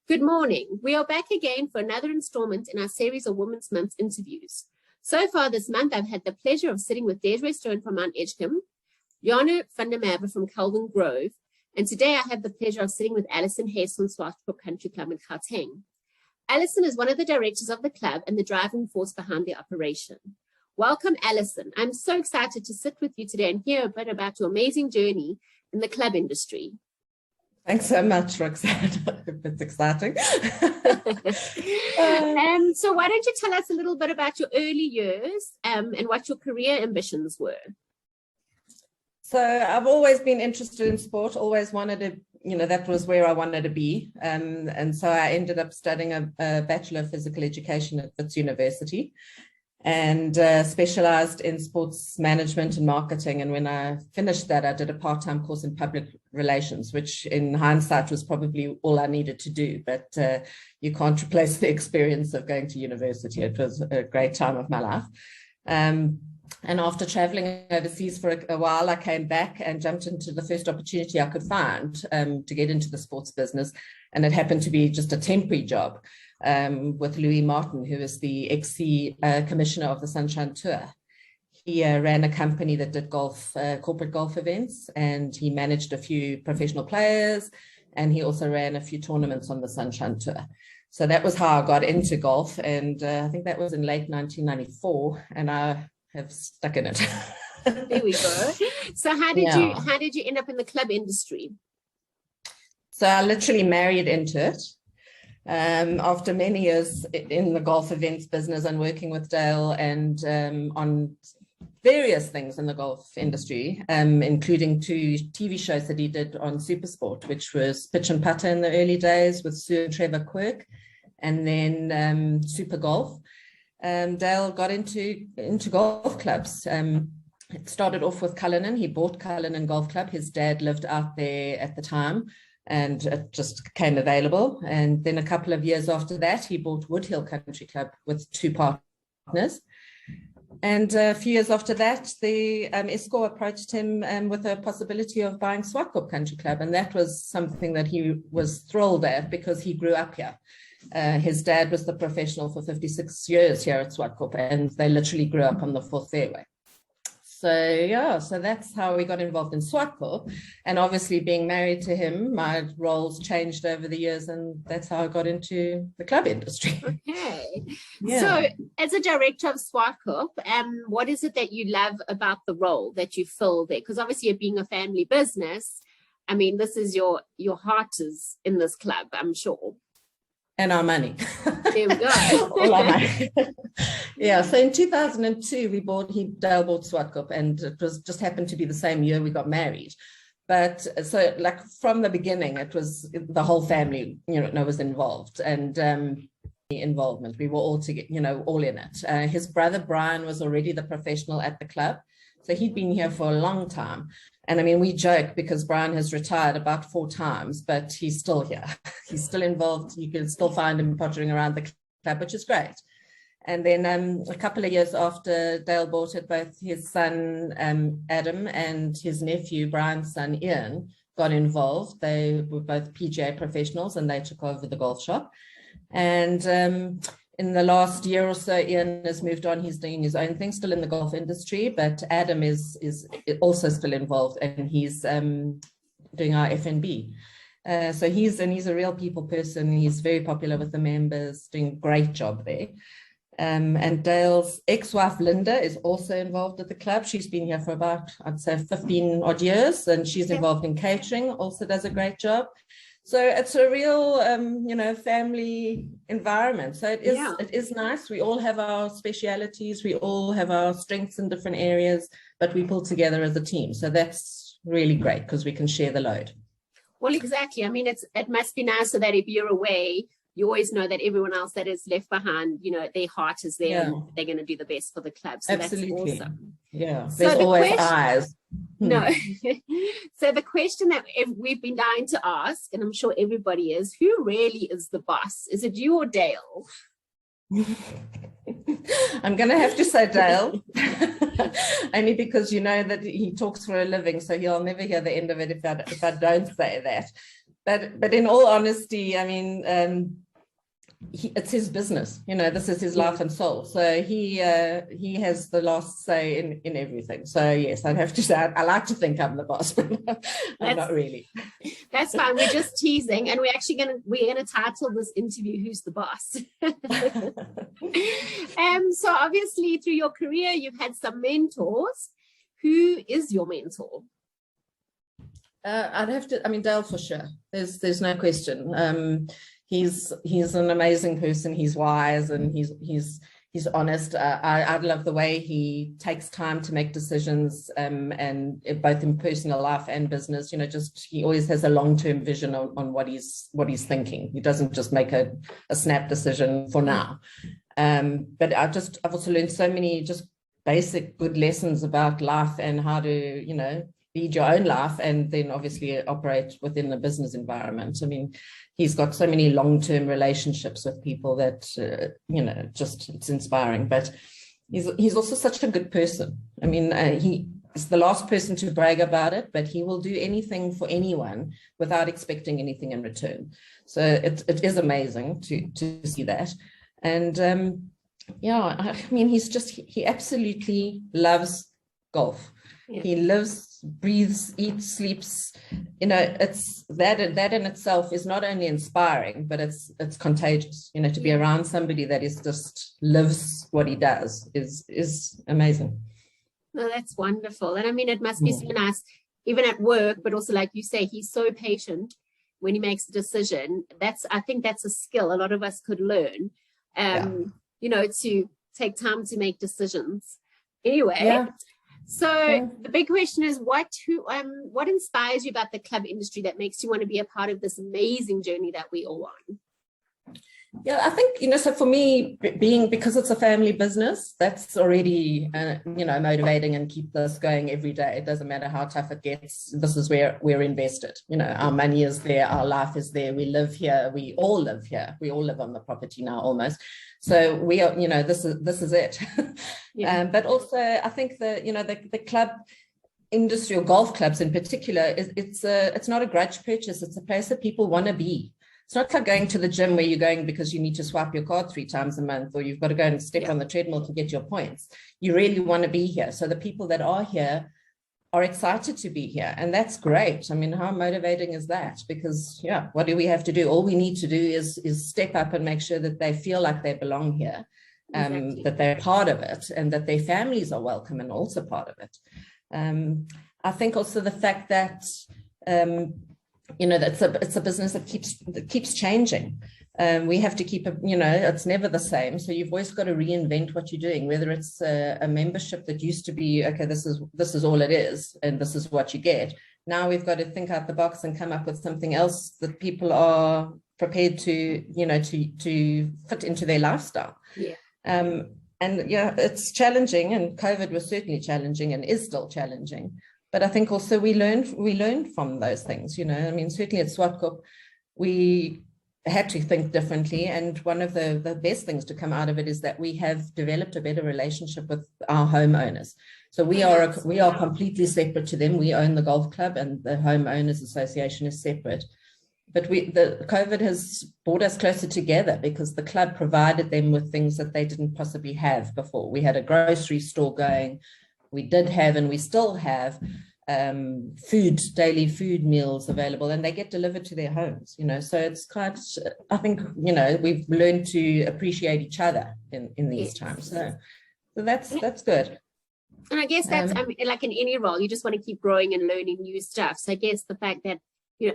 Good morning. We are back again for another installment in our series of Women's Month interviews. So far this month, I've had the pleasure of sitting with Desiree Stone from Mount Edgecombe, Jana van der Merwe from Kelvin Grove, and today I have the pleasure of sitting with Alison Hess from Swartkrop Country Club in Gauteng. Alison is one of the directors of the club and the driving force behind the operation. Welcome, Alison. I'm so excited to sit with you today and hear a bit about your amazing journey in the club industry. Thanks so much, Roxanne. It's exciting. So why don't you tell us a little bit about your early years and what your career ambitions were? So I've always been interested in sport, always wanted to, that was where I wanted to be. And so I ended up studying a Bachelor of Physical Education at Wits University and specialized in sports management and marketing. And when I finished that, I did a part-time course in public relations, which in hindsight was probably all I needed to do. But you can't replace the experience of going to university. It was a great time of my life. And after traveling overseas for a while, I came back and jumped into the first opportunity I could find to get into the sports business. And it happened to be just a temporary job with Louis Martin, who is the ex-commissioner of the Sunshine Tour. He ran a company that did golf, corporate golf events, and he managed a few professional players, and he also ran a few tournaments on the Sunshine Tour. So that was how I got into golf, and I think that was in late 1994, and I have stuck in it. There we go. So how did you end up in the club industry? So I literally married into it. After many years in the golf events business and working with Dale and on various things in the golf industry, including 2 TV shows that he did on Supersport, which was Pitch and Putter in the early days with Sue and Trevor Quirk, and then Super Golf. Dale got into golf clubs. It started off with Cullinan. He bought Cullinan Golf Club. His dad lived out there at the time, and it just came available. And then a couple of years after that, he bought Woodhill Country Club with 2 partners. And a few years after that, the Escort approached him with a possibility of buying Swartkrop Country Club. And that was something that he was thrilled at because he grew up here. His dad was the professional for 56 years here at Swartkrop, and they literally grew up on the 4th fairway. So that's how we got involved in Swartkrop. And obviously being married to him, my roles changed over the years, and that's how I got into the club industry. Okay. Yeah. So as a director of Swartkrop, what is it that you love about the role that you fill there? Because obviously you're being a family business. I mean, this is your heart is in this club, I'm sure. And our money. There we go. All our money. Yeah, so in 2002, Dale bought Swartkrop, and it was just happened to be the same year we got married. But so like from the beginning, it was the whole family, was involved, and involvement. We were all together, all in it. His brother Brian was already the professional at the club. So he'd been here for a long time. And I mean, we joke because Brian has retired about 4 times, but he's still here. He's still involved. You can still find him pottering around the club, which is great. And then a couple of years after Dale bought it, both his son, Adam, and his nephew, Brian's son, Ian, got involved. They were both PGA professionals, and they took over the golf shop. And in the last year or so, Ian has moved on. He's doing his own thing, still in the golf industry, but Adam is also still involved, and he's doing our F&B. So he's a real people person. He's very popular with the members, doing a great job there. And Dale's ex-wife, Linda, is also involved at the club. She's been here for about, I'd say, 15 odd years, and she's involved in catering, also does a great job. So it's a real, family environment. So it is nice. We all have our specialities. We all have our strengths in different areas, but we pull together as a team. So that's really great because we can share the load. Well, exactly. I mean, it must be nice so that if you're away, you always know that everyone else that is left behind, their heart is there and they're going to do the best for the club. So absolutely. That's awesome. Yeah, there's always eyes. No. So the question that we've been dying to ask, and I'm sure everybody is, who really is the boss? Is it you or Dale? I'm going to have to say Dale, only because you know that he talks for a living, so he'll never hear the end of it if I don't say that. But in all honesty, I mean, it's his business, this is his life and soul. So he has the last say in everything. So yes, I'd have to say I like to think I'm the boss, but I'm not really. That's fine. We're just teasing, and we're gonna title this interview "Who's the Boss?" So obviously through your career, you've had some mentors. Who is your mentor? I'd have to, I mean, Dale for sure. There's no question. He's an amazing person. He's wise and he's honest. I love the way he takes time to make decisions, and both in personal life and business. He always has a long-term vision on what he's thinking. He doesn't just make a snap decision for now. But I've also learned so many just basic good lessons about life and how to lead your own life, and then obviously operate within a business environment. I mean, he's got so many long-term relationships with people that, it's inspiring. But he's also such a good person. I mean, he is the last person to brag about it, but he will do anything for anyone without expecting anything in return. So it is amazing to see that. And I mean, he absolutely loves golf. Yeah. He lives, breathes, eats, sleeps. It's that in itself is not only inspiring, but it's contagious. To be around somebody that is just lives what he does is amazing. No, that's wonderful. And I mean, it must be so nice, even at work, but also, like you say, he's so patient when he makes a decision. I think that's a skill a lot of us could learn, to take time to make decisions. Anyway. Yeah. So the big question is, what inspires you about the club industry that makes you want to be a part of this amazing journey that we all on? Yeah, I think, so for me, because it's a family business, that's already, motivating and keep this going every day. It doesn't matter how tough it gets. This is where we're invested. Our money is there. Our life is there. We live here. We all live here. We all live on the property now almost. So we are, this is it. Yeah. But also, I think the club industry, or golf clubs in particular, it's not a grudge purchase. It's a place that people want to be. It's not like going to the gym where you're going because you need to swipe your card 3 times a month, or you've got to go and step on the treadmill to get your points. You really want to be here. So the people that are here are excited to be here. And that's great. I mean, how motivating is that? Because, what do we have to do? All we need to do is step up and make sure that they feel like they belong here, exactly. That they're part of it, and that their families are welcome and also part of it. I think also the fact that, it's a business that keeps changing. We have to keep it's never the same. So you've always got to reinvent what you're doing, whether it's a membership that used to be, okay, this is all it is, and this is what you get. Now we've got to think out the box and come up with something else that people are prepared to fit into their lifestyle. Yeah. It's challenging, and COVID was certainly challenging and is still challenging. But I think also we learned from those things, I mean, certainly at Swartkoop, we had to think differently. And one of the best things to come out of it is that we have developed a better relationship with our homeowners. So we are completely separate to them. We own the golf club, and the homeowners association is separate. But the COVID has brought us closer together, because the club provided them with things that they didn't possibly have before. We had a grocery store going. We did have, and we still have, daily food meals available, and they get delivered to their homes, so it's quite, I think, we've learned to appreciate each other in these times. So that's good. And I guess that's, like in any role, you just want to keep growing and learning new stuff. So I guess the fact that,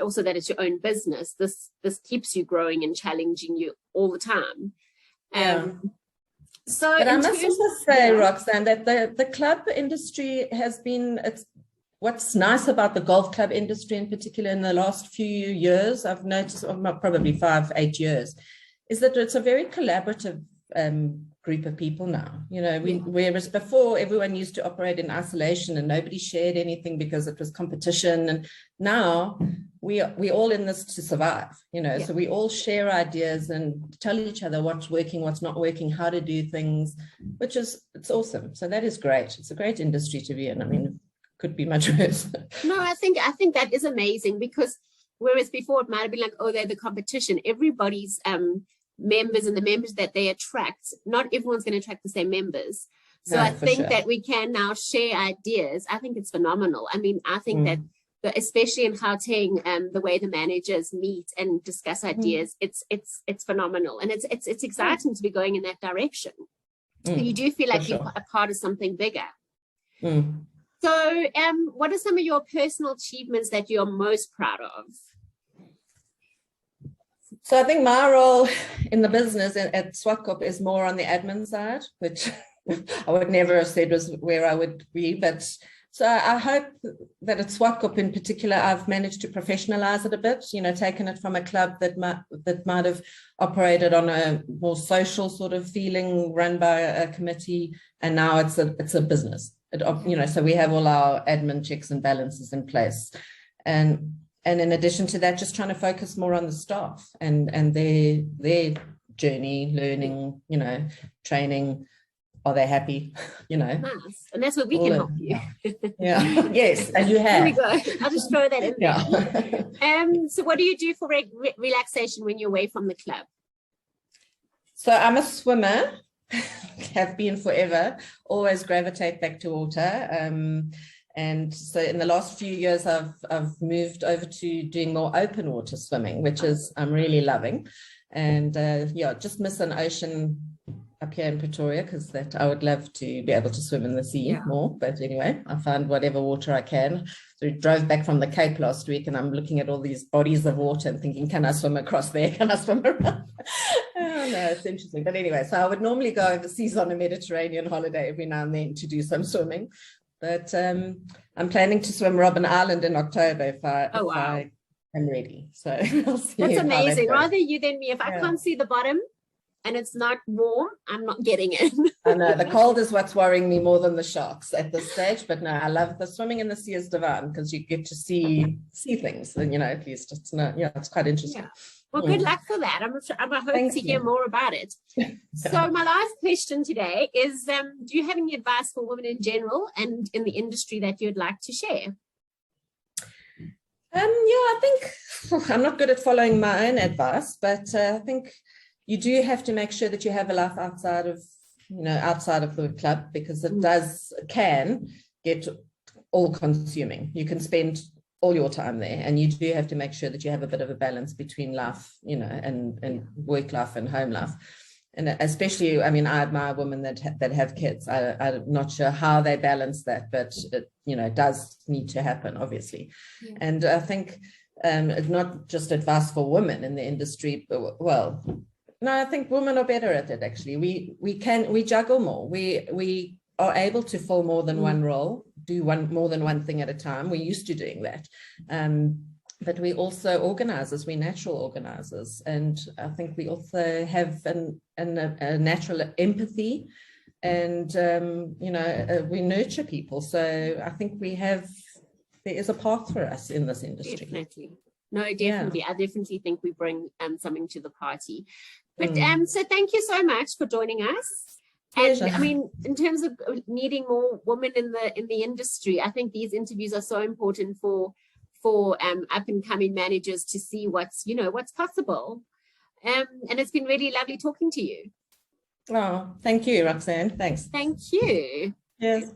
also that it's your own business, this keeps you growing and challenging you all the time. But I must also say, Roxanne, that the club industry has been, what's nice about the golf club industry in particular in the last few years, I've noticed, probably 5-8 years, is that it's a very collaborative group of people now. Whereas before everyone used to operate in isolation and nobody shared anything because it was competition. And now we're all in this to survive, so we all share ideas and tell each other what's working, what's not working, how to do things, it's awesome. So that is great. It's a great industry to be in. I mean, it could be much worse. No, I think that is amazing, because Whereas before it might have been like, oh, they're the competition. Everybody's members and the members that they attract, not everyone's going to attract the same members. So No, I think sure. that we can now share ideas. I think it's phenomenal. I mean, I think that especially in Gauteng, the way the managers meet and discuss ideas, it's phenomenal, and it's exciting to be going in that direction. You do feel like you're a part of something bigger. So, what are some of your personal achievements that you're most proud of? So I think my role in the business at Swartkoop is more on the admin side, which I would never have said was where I would be, but so I hope that at Swartkoop in particular, I've managed to professionalize it a bit, you know, taken it from a club that might have operated on a more social sort of feeling run by a committee, and now it's a business. You know, so we have all our admin checks and balances in place, and in addition to that, just trying to focus more on the staff and their journey, learning, you know, training. Are they happy? You know, nice. And that's where we can help you. Yeah. Yes, and you have. There we go. I'll just throw that in there. So what do you do for relaxation when you're away from the club? So I'm a swimmer, have been forever, always gravitate back to water. And so in the last few years, I've moved over to doing more open water swimming, which is I'm really loving. And yeah, just miss an ocean up here in Pretoria, because that I would love to be able to swim in the sea more. But anyway, I find whatever water I can. So we drove back from the Cape last week, and I'm looking at all these bodies of water and thinking, can I swim across there? Can I swim around? Oh, no, it's interesting. But anyway, so I would normally go overseas on a Mediterranean holiday every now and then to do some swimming. But I'm planning to swim Robben Island in October if I am ready. So we'll see. That's amazing. Rather you than me. If I can't see the bottom and it's not warm, I'm not getting in. I know the cold is what's worrying me more than the sharks at this stage. But no, I love the swimming in the sea is divine, because you get to see things, and you know, at least it's it's quite interesting. Yeah. Well, good luck for that. I'm hoping to hear more about it. So my last question today is, do you have any advice for women in general and in the industry that you'd like to share? I think I'm not good at following my own advice, but I think you do have to make sure that you have a life outside of the club, because it can get all consuming. You can spend all your time there, and you do have to make sure that you have a bit of a balance between life, you know, and work life and home life. And especially, I mean, I admire women that have kids. I'm not sure how they balance that, but it, you know, does need to happen, obviously. Yeah. And I think it's not just advice for women in the industry, but, well, no, I think women are better at it, actually. We juggle more. We are able to fill more than one role, do more than one thing at a time. We're used to doing that. But we also organizers, we're natural organizers. And I think we also have a natural empathy, and, you know, we nurture people. So I think there is a path for us in this industry. Definitely. No, definitely. Yeah. I definitely think we bring something to the party. But so thank you so much for joining us. And I mean, in terms of needing more women in the industry, I think these interviews are so important for up and coming managers to see what's possible. And it's been really lovely talking to you. Oh, thank you, Roxanne. Thanks. Thank you. Yes.